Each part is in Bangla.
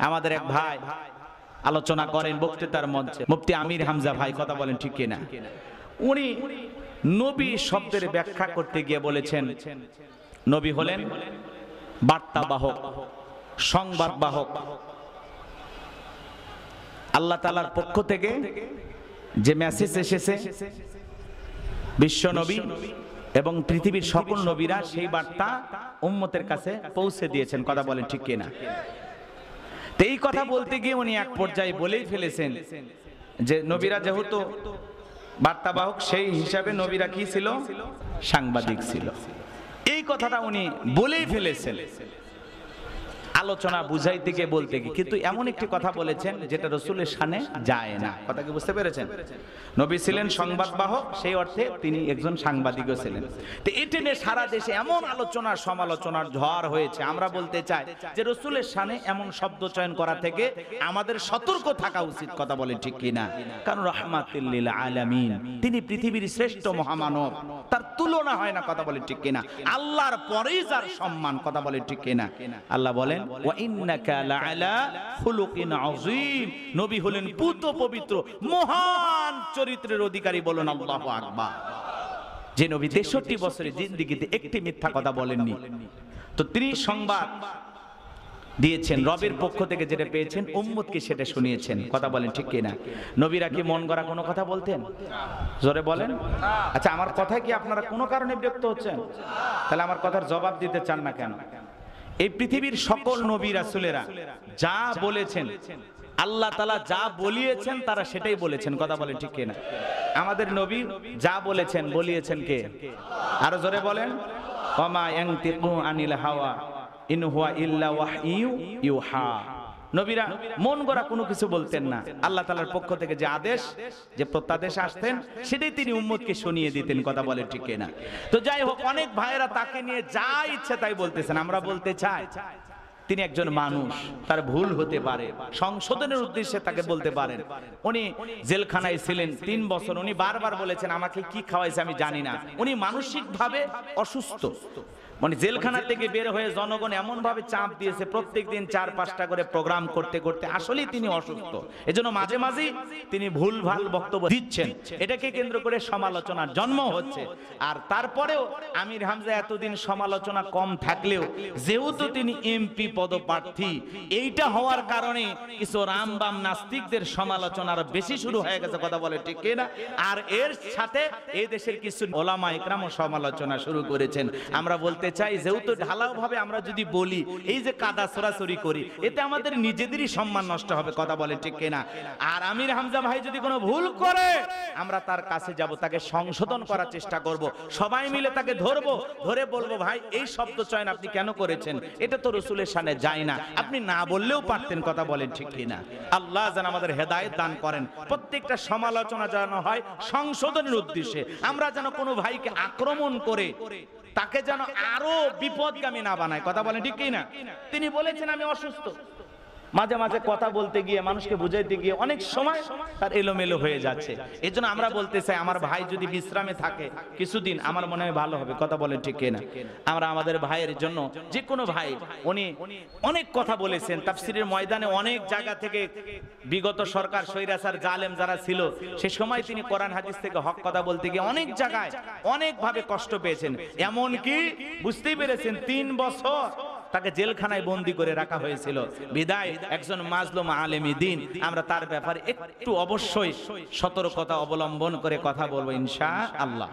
আমাদের এক ভাই আলোচনা করেন বক্তৃতার মঞ্চে, মুফতি আমির হামজা ভাই, কথা বলেন ঠিক কিনা? উনি নবী শব্দের ব্যাখ্যা করতে গিয়ে বলেছেন, নবী হলেন বার্তাবাহক, সংবাদবাহক। আল্লাহ তাআলার পক্ষ থেকে যে মেসেজ এসেছে বিশ্ব নবী এবং পৃথিবীর সকল নবীরা সেই বার্তা উম্মতের কাছে পৌঁছে দিয়েছেন, কথা বলেন ঠিক কিনা? তো এই কথা বলতে গিয়ে উনি এক পর্যায়ে বলেই ফেলেছেন যে নবীরা যেহেতু বার্তাবাহক, সেই হিসাবে নবীরা কি ছিল? সাংবাদিক ছিল। এই কথাটা উনি বলেই ফেলেছেন আলোচনা বুঝাইতে গিয়ে বলতে গিয়ে, কিন্তু এমন একটি কথা বলেছেন যেটা রাসূলের শানে যায় না। কথা কি বুঝতে পেরেছেন? নবী ছিলেন সংবাদবাহক, সেই অর্থে তিনি একজন সাংবাদিকও ছিলেন। তো এটা নিয়ে সারা দেশে এমন আলোচনা সমালোচনার ঝড় হয়েছে। আমরা বলতে চাই যে রাসূলের শানে এমন শব্দ চয়ন করা থেকে আমাদের সতর্ক থাকা উচিত, কথা বলে ঠিক কিনা? কারণ রাহমাতুল লিল আলামিন, তিনি পৃথিবীর শ্রেষ্ঠ মহামানব, তার তুলনা হয় না, কথা বলে ঠিক কিনা? আল্লাহর পরেই যার সম্মান, কথা বলে ঠিক কিনা? আল্লাহ বলেন ওয়া ইন্নাকা লাআলা খুলুকিন আযীম, নবী হলেন পূত পবিত্র মহান চরিত্রের অধিকারী, বলুন আল্লাহু আকবার। যে নবী 63 বছরের জিন্দেগিতে একটি মিথ্যা কথা বলেননি। তো তিনি সংবাদ দিয়েছেন, রবের পক্ষ থেকে যেটা পেয়েছেন উম্মতকে সেটা শুনিয়েছেন, কথা বলেন ঠিক কিনা? নবীরা কি মন গড়া কোনো কথা বলতেন? জোরে বলেন। আচ্ছা, আমার কথায় কি আপনারা কোনো কারণে বিরক্ত হচ্ছেন? তাহলে আমার কথার জবাব দিতে চান না কেন? এই পৃথিবীর সকল নবী রাসূলেরা যা বলেছেন, আল্লাহ তাআলা যা বলিয়েছেন তারা সেটাই বলেছেন, কথা বলেন ঠিক কিনা? আমাদের নবী যা বলেছেন বলিয়েছেন কে? আরো জোরে বলেন। ওয়ামা ইয়ানতিকু আনিল হাওয়া ইন হুয়া ইল্লা ওয়াহয়ু ইউহা। নবীরা মন গড়া কোনো কিছু বলতেন না। আল্লাহ তাআলার পক্ষ থেকে যে আদেশ, যে প্রত্যাদেশ আসতেন সেটাই তিনি উম্মতকে শুনিয়ে দিতেন, কথা বলে ঠিক কিনা? তো যাই হোক, অনেক ভাইয়েরা তাকে নিয়ে যা ইচ্ছে তাই বলতেছেন। আমরা বলতে চাই তিনি একজন মানুষ, তার ভুল হতে পারে, সংশোধনের উদ্দেশ্যে তাকে বলতে পারেন। উনি জেলখানায় ছিলেন 3 বছর, উনি বারবার বলেছেন আমাকে কি খাওয়াইছে আমি জানি না। উনি মানসিকভাবে অসুস্থ, মানে জেলখানা থেকে বের হয়ে জনগণ এমন ভাবে চাপ দিয়েছে, প্রত্যেকদিন 4-5টা করে প্রোগ্রাম করতে করতে আসলেই তিনি অসুস্থ। এজন্য মাঝে মাঝেই তিনি ভুলভাল বক্তব্য দিচ্ছেন, এটাকে কেন্দ্র করে সমালোচনার জন্ম হচ্ছে। আর তারপরেও আমির হামজা এতদিন সমালোচনা কম থাকলেও যেহেতু তিনি এমপি পদপ্রার্থী, এইটা হওয়ার কারণে কিছু রামবাম নাস্তিকদের সমালোচনা আরো বেশি শুরু হয়ে গেছে, কথা বলে ঠিক কিনা? আর এর সাথে এই দেশের কিছু ওলামা ইকরামও সমালোচনা শুরু করেছেন। আমরা বলতে চাই যেহেতু ঢালাও ভাবে আমরা যদি বলি, এই যে কাদা ছড়াছড়ি করি, এতে আমাদের নিজেদেরই সম্মান নষ্ট হবে, কথা বলে ঠিক কিনা? আর আমির হামজা ভাই যদি কোনো ভুল করে আমরা তার কাছে যাব, তাকে সংশোধন করার চেষ্টা করব, সবাই মিলে তাকে ধরবো, ধরে বলবো ভাই এই শব্দ চয়ন আপনি কেন করেছেন, এটা তো রাসূলের শানে যায় না, আপনি না বললেও পারতেন, কথা বলেন ঠিক কিনা? আল্লাহ যেন আমাদের হেদায়েত দান করেন। প্রত্যেকটা সমালোচনা যেন হয় সংশোধনের উদ্দেশ্যে, আমরা যেন কোনো ভাইকে আক্রমণ করে তাকে যেন আরো বিপদগামী না বানায়, কথা বলেন ঠিক কিনা? তিনি বলেছেন আমি অসুস্থ, মাঝে মাঝে কথা বলতে গিয়ে মানুষকে বুঝাইতে গিয়ে অনেক সময় তার এলোমেলো হয়ে যাচ্ছে। এজন্য আমরা বলতে চাই আমার ভাই যদি বিশ্রামে থাকে কিছুদিন, আমার মনে হয় ভালো হবে, কথা বলেন ঠিক কিনা? আমরা আমাদের ভাইয়ের জন্য, যে কোনো ভাই, উনি অনেক কথা বলেছেন তাফসীরের ময়দানে, অনেক জায়গা থেকে বিগত সরকার স্বৈরাচার জালেম যারা ছিল সে সময় তিনি কোরআন হাদিস থেকে হক কথা বলতে গিয়ে অনেক জায়গায় অনেকভাবে কষ্ট পেয়েছেন, এমনকি বুঝতেই পেরেছেন 3 বছর তাকে জেলখানায় বন্দী করে রাখা হয়েছিল। বিদায় একজন মাজলুম আলেমী দ্বীন, আমরা তার ব্যাপারে একটু অবশ্যই সতর্কতা অবলম্বন করে কথা বলবো ইনশাআল্লাহ।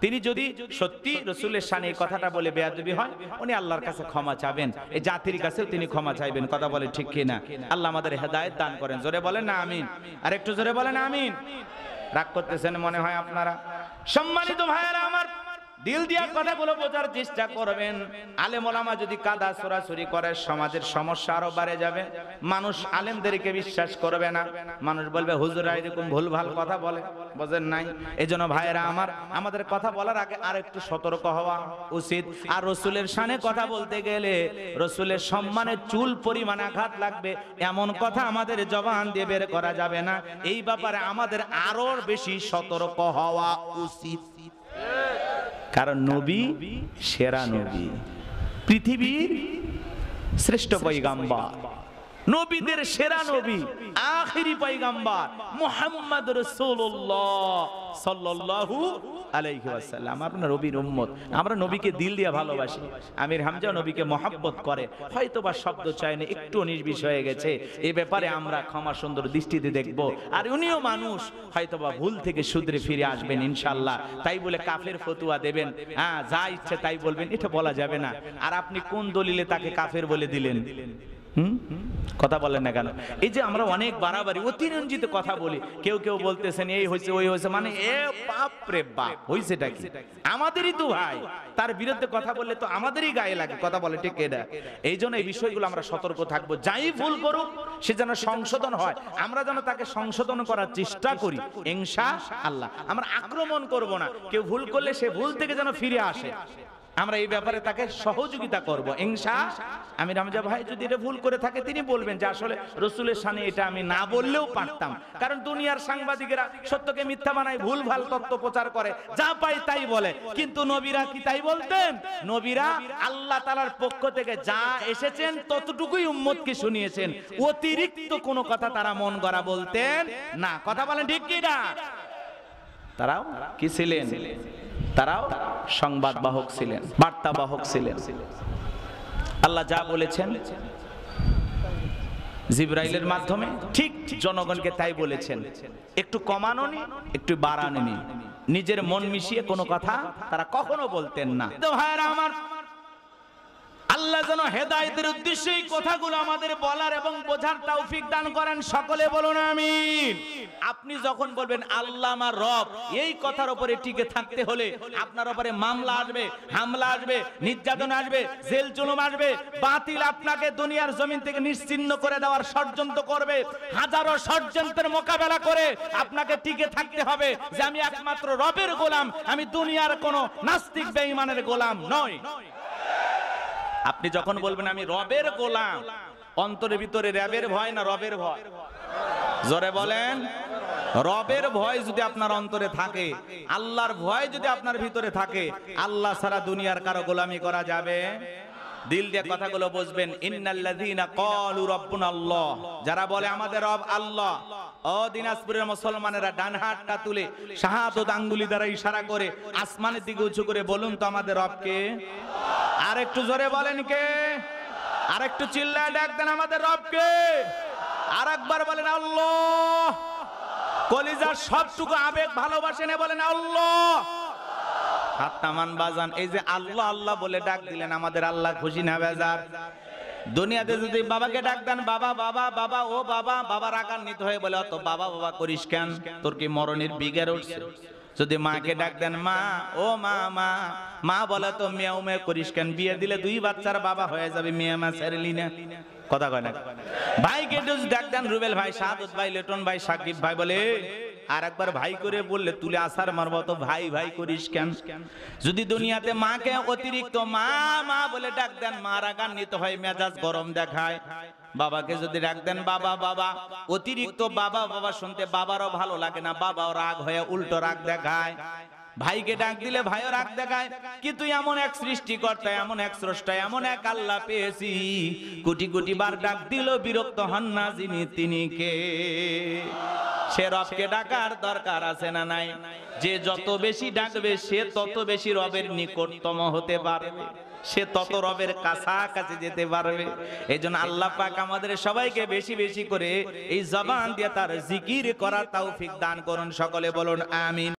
তিনি যদি সত্যি রাসূলের শানে এই কথাটা বলে বেয়াদবি হয়, উনি আল্লাহর কাছে ক্ষমা চাবেন, এই জাতির কাছেও তিনি ক্ষমা চাইবেন, কথা বলে ঠিক কিনা? আল্লাহ আমাদের হেদায়েত দান করেন। জোরে বলেন না আমিন। আর একটু জোরে বলেন আমিন। রাগ করতেছেন মনে হয় আপনারা। সম্মানিত ভাইয়েরা আমার, দিল দিয়া কথাগুলো বোঝার চেষ্টা করবেন। আলেম ওলামা যদি কাদা ছড়াছড়ি করে সমাজের সমস্যা আরো বেড়ে যাবে। মানুষ আলেমদেরকে বিশ্বাস করবে না, মানুষ বলবে হুজুরা এরকম ভুলভাল কথা বলে, বোঝেন নাই? এজন্য ভাইয়েরা আমার, আমাদের কথা বলার আগে আর একটু সতর্ক হওয়া উচিত। আর রাসূলের শানে কথা বলতে গেলে রাসূলের সম্মানে চুল পরিমাণ আঘাত লাগবে এমন কথা আমাদের জবান দিয়ে বের করা যাবে না। এই ব্যাপারে আমাদের আরো বেশি সতর্ক হওয়া উচিত। কারণ নবী সেরা নবী, পৃথিবীর শ্রেষ্ঠ পয়গাম্বর, নবীদের সেরা নবী, আখিরি পয়গম্বর মুহাম্মদ রাসূলুল্লাহ সাল্লাল্লাহু আলাইহি ওয়াসাল্লাম। আপনার নবীর উম্মত, আমরা নবীকে দিল দিয়ে ভালোবাসি। আমির হামজা নবীকে মহব্বত করে, হয়তোবা শব্দ চয়নে একটু 19-20 হয়ে গেছে, এই ব্যাপারে আমরা ক্ষমা সুন্দর দৃষ্টিতে দেখব। আর উনিও মানুষ, হয়তোবা ভুল থেকে শুধরে ফিরে আসবেন ইনশাআল্লাহ। তাই বলে কাফের ফতোয়া দেবেন, হ্যাঁ যা ইচ্ছে তাই বলবেন, এটা বলা যাবে না। আর আপনি কোন দলিলে তাকে কাফের বলে দিলেন? কথা বলেন না কেন? এই যে আমরা অনেক বাড়াবাড়ি অতিরঞ্জিত কথা বলি, কেউ কেউ বলতেছেন এই হয়েছে ওই হয়েছে, মানে এ বাপ রে বাপ, হয়েছেটা কি? আমাদেরই তো ভাই, তার বিরুদ্ধে কথা বললে তো আমাদেরই গায়ে লাগে। কথা বলে ঠিক এটা? এই জন্য এই বিষয়গুলো আমরা সতর্ক থাকবো। যাই ভুল করুক সে যেন সংশোধন হয়, আমরা যেন তাকে সংশোধন করার চেষ্টা করি ইনশাআল্লাহ। আমরা আক্রমণ করব না, কেউ ভুল করলে সে ভুল থেকে যেন ফিরে আসে, আমরা এই ব্যাপারে তাকে সহযোগিতা করব ইনশাআল্লাহ। আমির হামজা ভাই যদি এটা ভুল করে থাকে তিনি বলবেন যে আসলে রাসূলের শানে এটা আমি না বললেও পারতাম। কারণ দুনিয়ার সাংবাদিকেরা সত্যকে মিথ্যা বানায়, ভুল ভাল তথ্য প্রচার করে, যা পায় তাই বলে। কিন্তু নবীরা কি তাই বলতেন? নবীরা আল্লাহ তাআলার পক্ষ থেকে যা এসেছেন ততটুকুই উম্মতকে শুনিয়েছেন, অতিরিক্ত কোনো কথা তারা মন গড়া বলতেন না। কথা বলেন ঠিক কি না? তারাও কি ছিলেন? তারাও সংবাদ বাহক ছিলেন, বার্তা বাহক ছিলেন। আল্লাহ যা বলেছেন জিবরাইলের মাধ্যমে ঠিক জনগণকে তাই বলেছেন। একটু কমানো নি, একটু বাড়ানো নি, নিজের মন মিশিয়ে কোনো কথা তারা কখনো বলতেন না। তো ভাইরা আমার, আল্লাহ যেন হেদায়েতের উদ্দেশ্যে এই কথাগুলো আমাদের বলার এবং বোঝার তৌফিক দান করেন। সকলে বলুন আমিন। আপনি যখন বলবেন আল্লাহ আমার রব, এই কথার উপরে টিকে থাকতে হলে আপনার উপরে মামলা আসবে, হামলা আসবে, নির্যাতন আসবে, জেল জুলুম আসবে। বাতিল আপনাকে দুনিয়ার জমিন থেকে নিশ্চিহ্ন করে দেওয়ার ষড়যন্ত্র করবে। হাজারো ষড়যন্ত্রের মোকাবেলা করে আপনাকে টিকে থাকতে হবে যে আমি একমাত্র রবের গোলাম, আমি দুনিয়ার কোনো নাস্তিক বেঈমানের গোলাম নই। আপনি যখন বলবেন আমি রবের গোলাম, অন্তরের ভিতরে রবের ভয় না রবের ভয়? জোরে বলেন। রবের ভয় যদি আপনার অন্তরে থাকে, আল্লাহর ভয় যদি আপনার ভিতরে থাকে, আল্লাহ ছাড়া দুনিয়ার কারো গোলামি করা যাবে? দিল দিয়ে কথাগুলো বুঝবেন। ইন্নাল্লাযীনা ক্বালু রাব্বুনাল্লাহ, যারা বলে আমাদের রব আল্লাহ, ও দিনাজপুরের মুসলমানেরা ডান হাতটা তুলে শাহাদাত আঙ্গুলি দ্বারা ইশারা করে আসমানের দিকে উঁচু করে বলুন তো আমাদের রব কে? আর একটু জোরে বলেন কে? আর একটু চিল্লায় ডাক দেন আমাদের রব কে? আর একবার বলেন আল্লাহ। কলিজার সবটুকু আবেগ ভালোবাসেন, বলেন আল্লাহ। হাত নামান বাজান। এই যে আল্লাহ আল্লাহ বলে ডাক দিলেন, আমাদের আল্লাহ খুশি না বেজার? দুনিয়াতে যদি বাবাকে ডাক দেন বাবা বাবা বাবা, ও বাবা, বাবা রাগান্বিত হয়ে বলে অত বাবা বাবা করিস কেন, তোর কি মরণের বিঘের উঠছে? যদি মাকে ডাক দেন মা, ও মা মা, মা বলে তো মেয়াও মেয়ে করিস কেন, বিয়ে দিলে 2 বাচ্চার বাবা হয়ে যাবে, মেয়ে মা ছেড়েলি না। কথা কয় না? ভাইকে ডাক দেন রুবেল ভাই, শাহাদত ভাই, লিটন ভাই, সাকিব ভাই, বলে আর একবার ভাই করে বললে তুলে আসার মারবো, তো ভাই ভাই করিস কেন? যদি দুনিয়াতে মাকে অতিরিক্ত মা মা বলে ডাক দেন, মা রাগান্বিত হয়, মেজাজ গরম দেখায়। বাবাকে যদি ডাক দেন বাবা বাবা, অতিরিক্ত বাবা বাবা শুনতে বাবারও ভালো লাগে না, বাবাও রাগ হয়ে উল্টো রাগ দেখায়। ভাইকে ডাক দিলে ভাইও রাগ দেখায়। কিন্তু এমন এক সৃষ্টিকর্তা, এমন এক স্রষ্টা, এমন এক আল্লাহ পেয়েছি, কোটি কোটি বার ডাক দিল বিরক্ত হন না যিনি, তিনি কে? সে রবকে ডাকার দরকার আছে না নাই? যে যত বেশি ডাকবে সে তত বেশি রবের নিকটতম হতে পারবে, সে তত রবের কাছাকাছি যেতে পারবে। এই জন্য আল্লাহ পাক আমাদের সবাইকে বেশি বেশি করে এই জবান দিয়ে তার জিকির করার তৌফিক দান করুন। সকলে বলুন আমিন।